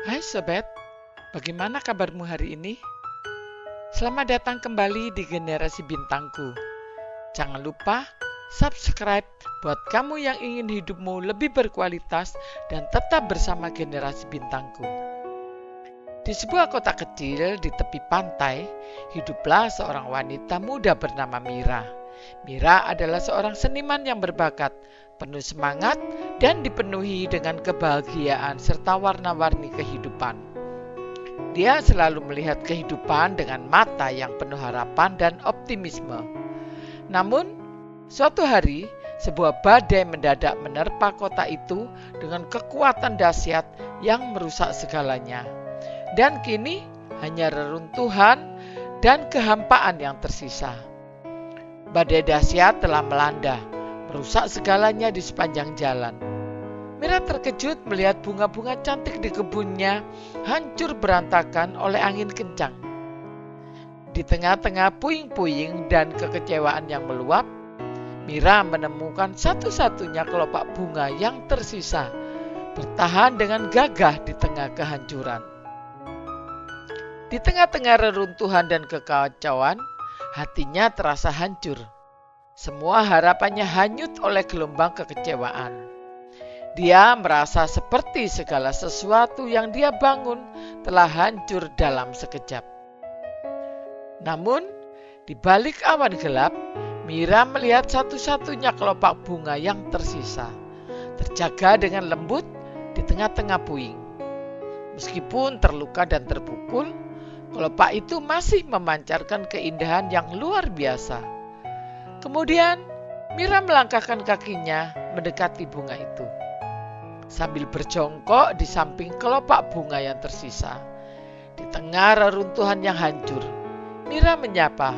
Hai Sobat, bagaimana kabarmu hari ini? Selamat datang kembali di Generasi Bintangku. Jangan lupa subscribe buat kamu yang ingin hidupmu lebih berkualitas dan tetap bersama Generasi Bintangku. Di sebuah kota kecil di tepi pantai, hiduplah seorang wanita muda bernama Mira. Mira adalah seorang seniman yang berbakat, penuh semangat, dan dipenuhi dengan kebahagiaan serta warna-warni kehidupan. Dia selalu melihat kehidupan dengan mata yang penuh harapan dan optimisme. Namun, suatu hari, sebuah badai mendadak menerpa kota itu dengan kekuatan dahsyat yang merusak segalanya. Dan kini hanya reruntuhan dan kehampaan yang tersisa. Badai dahsyat telah melanda, merusak segalanya di sepanjang jalan. Mira terkejut melihat bunga-bunga cantik di kebunnya hancur berantakan oleh angin kencang. Di tengah-tengah puing-puing dan kekecewaan yang meluap, Mira menemukan satu-satunya kelopak bunga yang tersisa, bertahan dengan gagah di tengah kehancuran. Di tengah-tengah reruntuhan dan kekacauan, hatinya terasa hancur. Semua harapannya hanyut oleh gelombang kekecewaan. Dia merasa seperti segala sesuatu yang dia bangun telah hancur dalam sekejap. Namun, di balik awan gelap, Mira melihat satu-satunya kelopak bunga yang tersisa, terjaga dengan lembut di tengah-tengah puing. Meskipun terluka dan terpukul, kelopak itu masih memancarkan keindahan yang luar biasa. Kemudian, Mira melangkahkan kakinya mendekati bunga itu. Sambil berjongkok di samping kelopak bunga yang tersisa, di tengah reruntuhan yang hancur, Mira menyapa,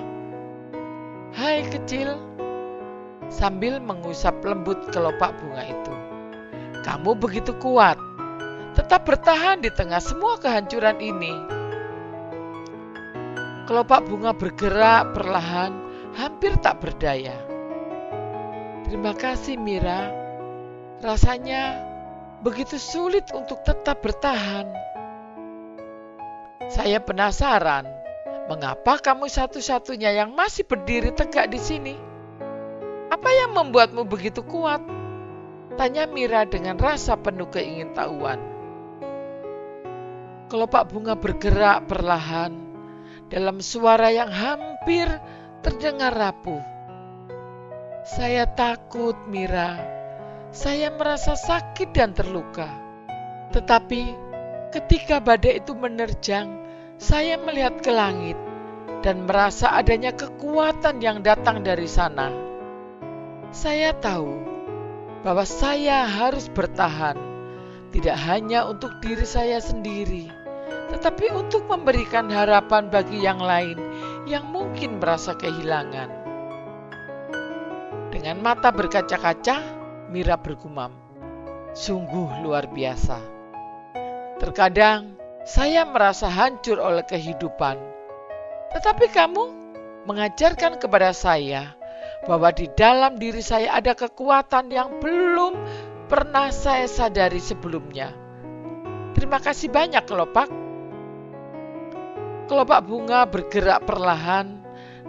"Hai kecil," sambil mengusap lembut kelopak bunga itu. "Kamu begitu kuat, tetap bertahan di tengah semua kehancuran ini." Kelopak bunga bergerak perlahan, hampir tak berdaya. "Terima kasih Mira, rasanya begitu sulit untuk tetap bertahan. Saya penasaran, mengapa kamu satu-satunya yang masih berdiri tegak di sini? Apa yang membuatmu begitu kuat?" tanya Mira dengan rasa penuh keingintahuan. Kelopak bunga bergerak perlahan dalam suara yang hampir terdengar rapuh. "Saya takut, Mira. Saya merasa sakit dan terluka. Tetapi ketika badai itu menerjang, saya melihat ke langit dan merasa adanya kekuatan yang datang dari sana. Saya tahu bahwa saya harus bertahan, tidak hanya untuk diri saya sendiri, tetapi untuk memberikan harapan bagi yang lain yang mungkin merasa kehilangan." Dengan mata berkaca-kaca, Mira bergumam, "Sungguh luar biasa. Terkadang saya merasa hancur oleh kehidupan, tetapi kamu mengajarkan kepada saya bahwa di dalam diri saya ada kekuatan yang belum pernah saya sadari sebelumnya. Terima kasih banyak, kelopak." Kelopak bunga bergerak perlahan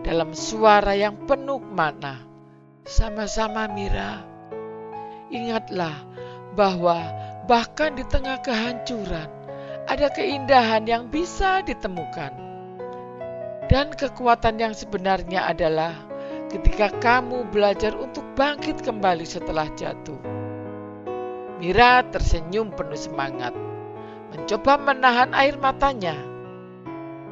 dalam suara yang penuh makna. "Sama-sama Mira. Ingatlah bahwa bahkan di tengah kehancuran ada keindahan yang bisa ditemukan. Dan kekuatan yang sebenarnya adalah ketika kamu belajar untuk bangkit kembali setelah jatuh." Mira tersenyum penuh semangat, mencoba menahan air matanya.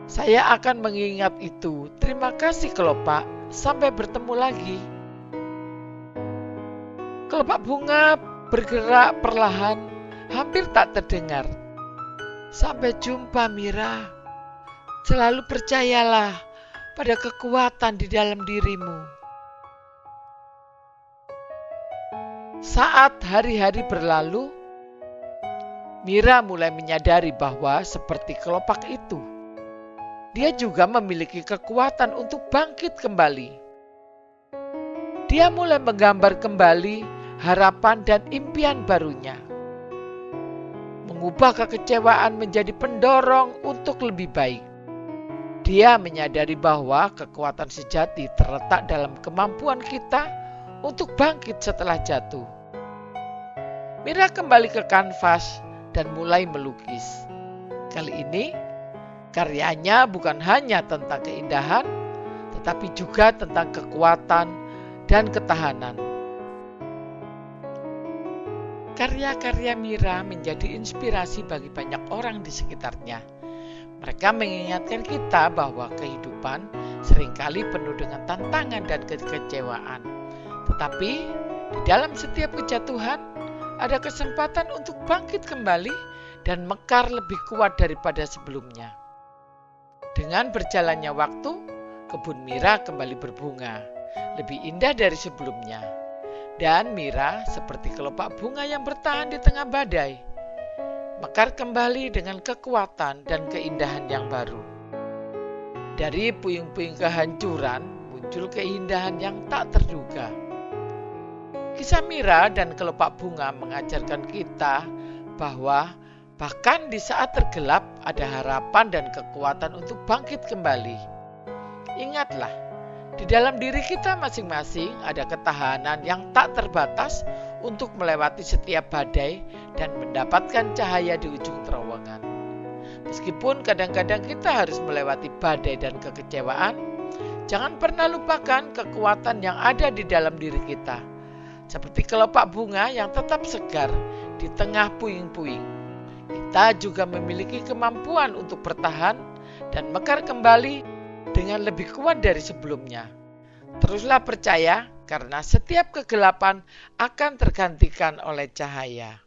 "Saya akan mengingat itu. Terima kasih kelopak. Sampai bertemu lagi." Kelopak bunga bergerak perlahan, hampir tak terdengar. "Sampai jumpa Mira. Selalu percayalah pada kekuatan di dalam dirimu." Saat hari-hari berlalu, Mira mulai menyadari bahwa seperti kelopak itu, dia juga memiliki kekuatan untuk bangkit kembali. Dia mulai menggambar kembali harapan dan impian barunya. mengubah kekecewaan menjadi pendorong untuk lebih baik. Dia menyadari bahwa kekuatan sejati terletak dalam kemampuan kita untuk bangkit setelah jatuh. Mira kembali ke kanvas dan mulai melukis. Kali ini, karyanya bukan hanya tentang keindahan, tetapi juga tentang kekuatan dan ketahanan. Karya-karya Mira menjadi inspirasi bagi banyak orang di sekitarnya. Mereka mengingatkan kita bahwa kehidupan seringkali penuh dengan tantangan dan kekecewaan. Tetapi di dalam setiap kejatuhan, ada kesempatan untuk bangkit kembali dan mekar lebih kuat daripada sebelumnya. Dengan berjalannya waktu, kebun Mira kembali berbunga, lebih indah dari sebelumnya. Dan Mira seperti kelopak bunga yang bertahan di tengah badai, mekar kembali dengan kekuatan dan keindahan yang baru. Dari puing-puing kehancuran muncul keindahan yang tak terduga. Kisah Mira dan kelopak bunga mengajarkan kita bahwa bahkan di saat tergelap ada harapan dan kekuatan untuk bangkit kembali. Ingatlah, di dalam diri kita masing-masing ada ketahanan yang tak terbatas untuk melewati setiap badai dan mendapatkan cahaya di ujung terowongan. Meskipun kadang-kadang kita harus melewati badai dan kekecewaan, jangan pernah lupakan kekuatan yang ada di dalam diri kita. Seperti kelopak bunga yang tetap segar di tengah puing-puing. Kita juga memiliki kemampuan untuk bertahan dan mekar kembali dengan lebih kuat dari sebelumnya. Teruslah percaya karena setiap kegelapan akan tergantikan oleh cahaya.